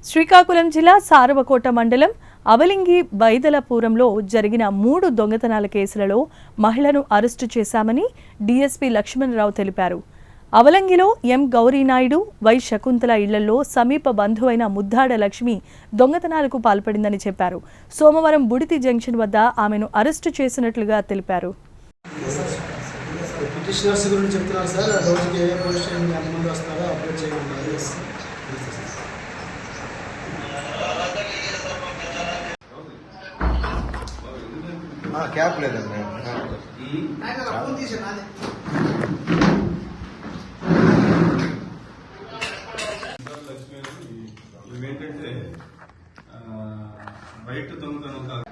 శ్రీకాకుళం జిల్లా సారవకోట మండలం అవలింగి బైదలపురంలో జరిగిన 3 దొంగతనాల కేసులలో మహిళను అరెస్టు చేశామని డీఎస్పీ లక్ష్మణరావు తెలిపారు. అవలంగిలో ఎం గౌరీనాయుడు, వై శకుంతల ఇళ్లలో సమీప బంధువైన ముద్దాడ లక్ష్మి దొంగతనాలకు పాల్పడిందని చెప్పారు. సోమవారం బుడితి జంక్షన్ వద్ద ఆమెను అరెస్టు చేసినట్లుగా తెలిపారు. క్యాప్ లేదండి. ఇవేంటంటే బయట దొంగతనం కాదు.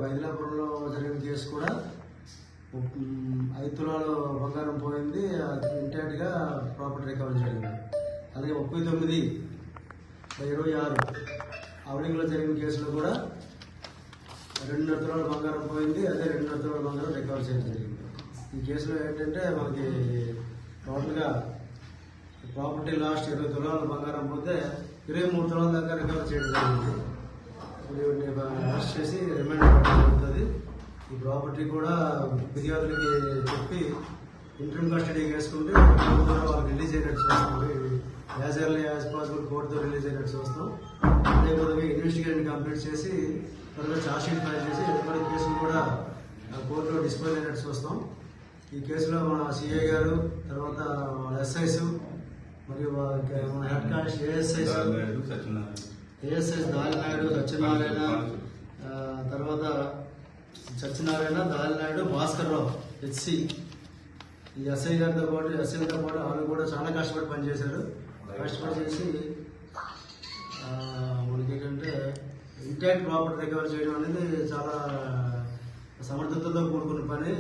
బైదలాపురంలో జరిగిన కేసు కూడా 5 తులాలు బంగారం పోయింది, ఇంటాక్ట్గా ప్రాపర్టీ రికవరీ జరిగింది. అలాగే 39/26 అవలింగ్లో జరిగిన కేసులో కూడా 2.5 తులాల బంగారం పోయింది, అదే 2.5 తులాల బంగారం రికవరీ చేయడం జరిగింది. ఈ కేసులో ఏంటంటే మనకి టోటల్గా ప్రాపర్టీ లాస్ట్ 20 తులాల బంగారం పోతే 23 తులాల దాకా రికవరీ చేయడం జరిగింది. అరెస్ట్ చేసి రిమాండ్ పెట్టడం జరుగుతుంది. ఈ ప్రాపర్టీ కూడా ఫిర్యాదులకి చెప్పి ఇంటర్మ్ కస్టడీ వేసుకుంటే ద్వారా వాళ్ళకి రిలీజ్ అయినట్టు చూస్తాం. యాజ్ ఎర్లీ యాజ్ పాసిబుల్ కోర్టుతో రిలీజ్ అయినట్టు చూస్తాం. అదేవిధంగా ఇన్వెస్టిగేషన్ కంప్లీట్ చేసి త్వరగా ఛార్జ్షీట్ ఫైల్ చేసి ఎటువంటి కేసులు కూడా కోర్టులో డిస్పోజ్ అయినట్టు చూస్తాం. ఈ కేసులో మన సిఐ గారు, తర్వాత ఎస్ఐస్ మరియు మన head constable ASIs Dalinaidu, Satyanarayana, తర్వాత సత్యనారాయణ, దాలినాయుడు, భాస్కర్రావు, హెచ్సి, ఈ ఎస్ఐ గారితో పాటు వాళ్ళు కూడా చాలా కష్టపడి పనిచేశారు. కష్టపడి చేసి మనకి ఏంటంటే ఇంటాక్ట్ ప్రాపర్టీ రికవరీ చేయడం అనేది చాలా సమర్థతతో కూడుకున్న పని.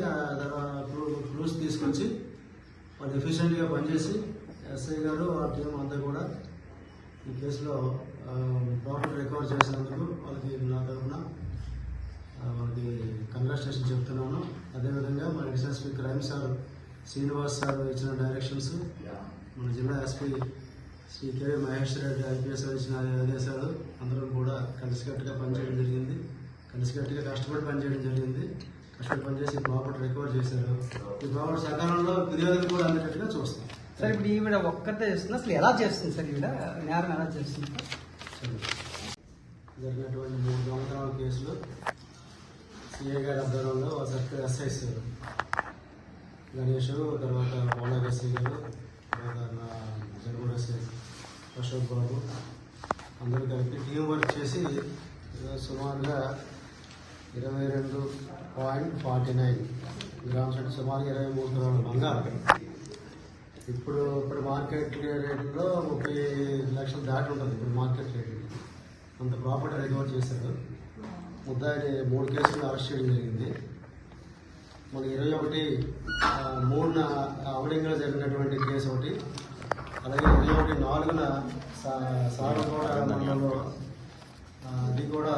ప్రూఫ్స్ తీసుకొచ్చి వాళ్ళు ఎఫిషియెంట్గా పనిచేసి ఎస్ఐ గారు ఆ టీం అంతా కూడా ఈ కేసులో ప్రాపర్టీ రికవర్ చేసినందుకు వాళ్ళకి నా తరఫున వాళ్ళకి కంగ్రాచులేషన్ చెప్తున్నాను. అదేవిధంగా మన SSP crime sir Srinivas sir ఇచ్చిన డైరెక్షన్స్, మన జిల్లా SP Shri K Mahesh Reddy IPS ఇచ్చిన ఆదేశాలు అందరూ కూడా కలిసికట్టుగా పనిచేయడం జరిగింది. కలిసికట్టుగా కష్టపడి పనిచేయడం జరిగింది. కష్టపడి పనిచేసి ప్రాపర్టీ రికవర్ చేశారు. ఈ ప్రాపర్టీ సకాలంలో ఫిర్యాదులు కూడా అందుకట్టుగా చూస్తాం. సార్ ఇప్పుడు ఈవిడ ఒక్కటే చేస్తుంది, అసలు ఎలా చేస్తుంది సార్? ఈవిడ నేరం ఎలా చేస్తుంది? జరిగినటువంటి 3 దొంగతనాల కేసులు సిఐ గారి ఆధ్వర్యంలో సర్కిల్ ఎస్ఐస్ గణేష్, తర్వాత పోలాగ్ ఎస్ఐ గారు, తర్వాత జరుగుడు ఎస్ఐ అశోక్ బాబు అందరూ కలిపి టీం వర్క్ చేసి సుమారుగా 22.49 గ్రామ్స్ అంటే సుమారుగా 23 తులాల బంగారం. ఇప్పుడు మార్కెట్ రేట్లో 30 లక్షలు దాటి ఉంటుంది. ఇప్పుడు మార్కెట్ రేట్ అంత ప్రాపర్టీ రికవర్ చేశారు. ముద్దాయిని 3 కేసులు అరెస్ట్ చేయడం జరిగింది. మన 21/3 అవలింగలో జరిగినటువంటి కేసు ఒకటి, అలాగే 21/4 సారకోట మండలంలో అది కూడా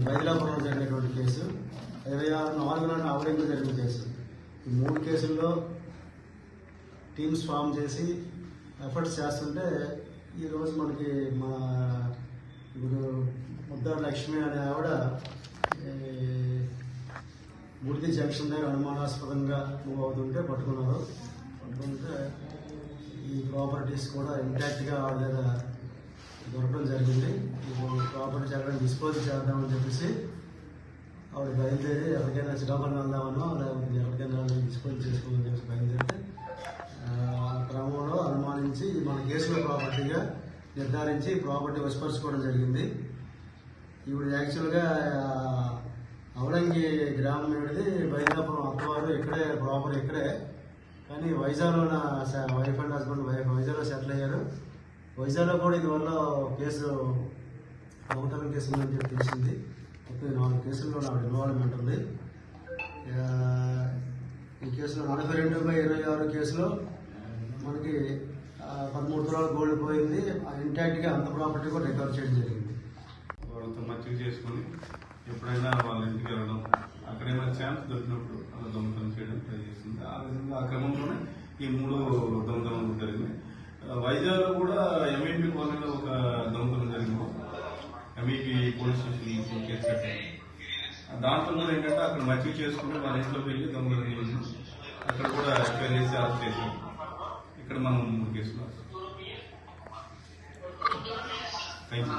బైదలాపురంలో జరిగినటువంటి కేసు, 26/4 అవలింగలో జరిగిన కేసు. ఈ 3 కేసుల్లో టీమ్స్ ఫామ్ చేసి ఎఫర్ట్స్ చేస్తుంటే ఈరోజు మనకి ఇప్పుడు ముద్దాడ లక్ష్మి అనే ఆవిడ బుడితి జంక్షన్ దగ్గర అనుమానాస్పదంగా మూవ్ అవుతుంటే పట్టుకుంటే ఈ ప్రాపర్టీస్ కూడా ఇంటాక్ట్గా ఆవిడ దగ్గర దొరకడం జరిగింది. ఇప్పుడు ప్రాపర్టీ జరగడం డిస్పోజ్ చేద్దామని చెప్పేసి ఆవిడ బయలుదేరి ఎవరికైనా శ్రీకాకుళం వెళ్దామనో లేకపోతే ఎక్కడికైనా డిస్పోజ్ చేసుకోవాలని చెప్పి బయలుదేరితే క్రమంలో అనుమానించి మన కేసులో ప్రాపర్టీగా నిర్ధారించి ప్రాపర్టీ వశపరచుకోవడం జరిగింది. ఇప్పుడు యాక్చువల్గా అవలంగి గ్రామం ఏమిటి, బైదలాపురం అత్తవారు ఇక్కడే ప్రాపర్ ఇక్కడే, కానీ వైజాగ్లో వైఫ్ అండ్ హస్బెండ్ వైజాగ్లో సెటిల్ అయ్యారు. వైజాగ్లో కూడా ఇదివల్ల కేసు దొంగతనం కేసు ఉందని చెప్పి తెలిసింది. 4 కేసుల్లో నాకు ఇన్వాల్వ్మెంట్ ఉంది. కేసులో 42/26 కేసులో మనకి 13 తులాల గోల్డ్ పోయింది. ఇంటాక్ట్గా అంత ప్రాపర్టీ కూడా రికవర్ చేయడం జరిగింది. వాళ్ళతో మచ్చిక చేసుకొని ఎప్పుడైనా వాళ్ళ ఇంటికి వెళ్ళడం, అక్కడైనా ఛాన్స్ దొరికినప్పుడు అలా దొంగతనం చేయడానికి ట్రై చేస్తుంది. ఆ విధంగా ఆ క్రమంలోనే ఈ 3 దొంగతనాలు జరిగినాయి. వైజాగ్లో కూడా ఎంఈపీ కాలనీలో ఒక దొంగతనం జరిగింది. ఎంఈపీ పోలీస్ స్టేషన్ కేసు కట్టారు. దాంట్లో కూడా ఏంటంటే అక్కడ మచ్చిక చేసుకుని వాళ్ళ ఇంట్లోకి వెళ్ళి దొంగతనం చేసింది. అక్కడ కూడా ఎఫ్ఐఆర్ చేసి అరెస్ట్ చేశారు. ఇక్కడ మనం 3 కేసులు. Thank you.